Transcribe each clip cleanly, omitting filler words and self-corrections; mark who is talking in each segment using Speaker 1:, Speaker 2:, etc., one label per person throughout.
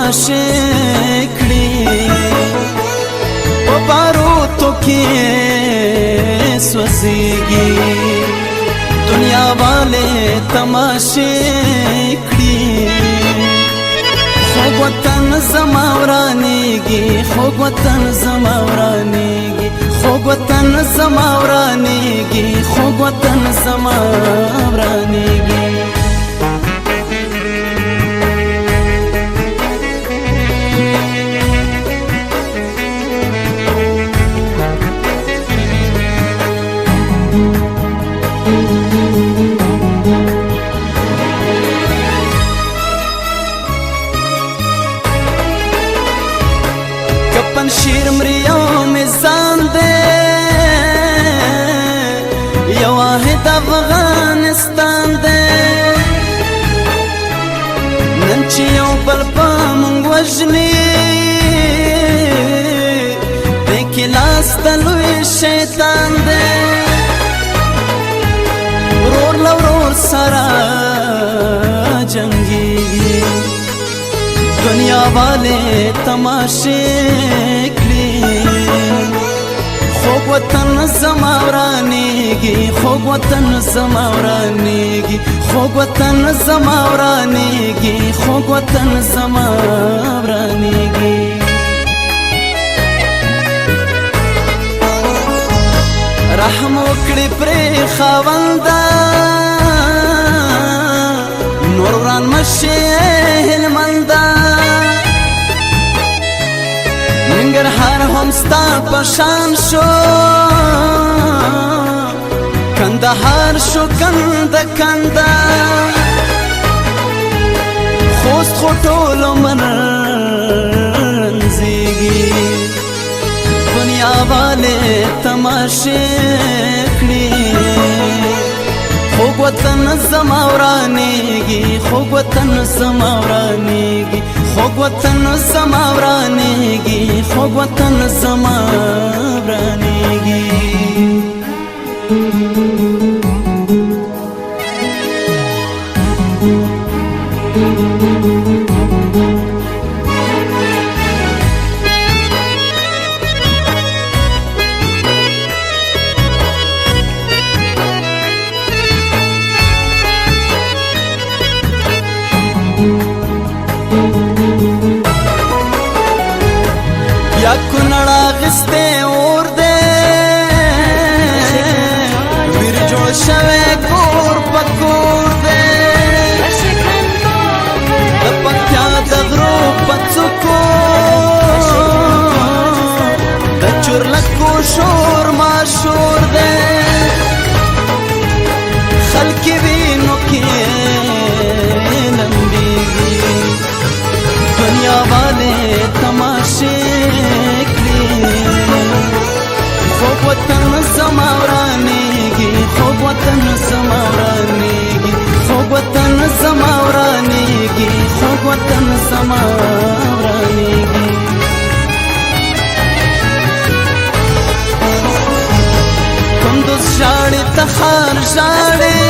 Speaker 1: تماشې کړي په باروتو کې سوځيږي دنیا والے تماشې کړي خوږ وطن زما ورانېږي خوږ وطن زما ورانېږي خوږ وطن زما ورانېږي خوږ وطن زما ورانېږي شیر مریو میزان دے یو واحد افغانستان دے نن چې یو بل په مونږ وژني دې کې لاس د لوی شیطان دے ورور له ورور سره جنګېږي دنیا والے تماشې کړي خوږ وطن زما ورانېږي خوږ وطن زما ورانېږي خوږ وطن زما ورانېږي خوږ وطن زما ورانېږي رحم وکړي پرې خاونده نور وران مشي هلمنده ننګرهار هم ستا په شان شو کندهار شو کنده کنده خوست خو ټولو منځېږي دنیا والے تماشې کړي خوږ وطن زما ورانېږي خوږ وطن زما ورانېږي خوږ وطن زما ورانېږي خوږ وطن زما ورانېږي یا کونړ اخیستی اور دی ویر جوړ شوی کور په کور دی د پکتیا د غرو په څوکو د چورلکو شور ماشور دی خلک وینو کې لمبېږي دنیا والے تماشې خوږ وطن زما ورانېږي خوږ وطن زما ورانېږي خوږ وطن زما ورانېږي خوږ وطن زما ورانېږي کندوز ژاړي تخار ژاړي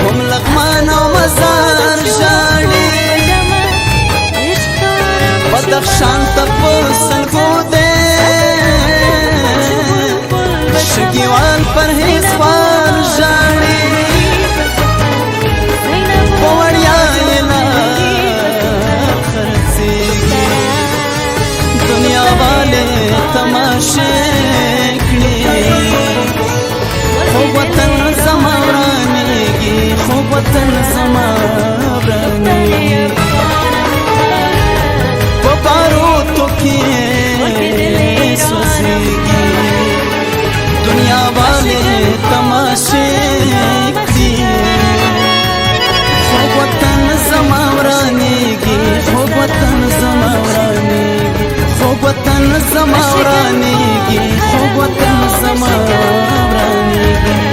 Speaker 1: هم لغمان او مزار ژاړي بدخشان ته په سلګو دی شګیوال پرهیزوال ژاړي په وړیا یې نه خرڅېږي دنیا والے تماشې کړي خوږ وطن زما ورانېږي خوږ وطن زما ورانېږي په باروتو کې سوځېږي دنیا والے تماشې کړي خوږ وطن زما ورانېږي خوږ وطن زما ورانېږي خوږ وطن زما ورانېږي خوږ وطن زما ورانېږي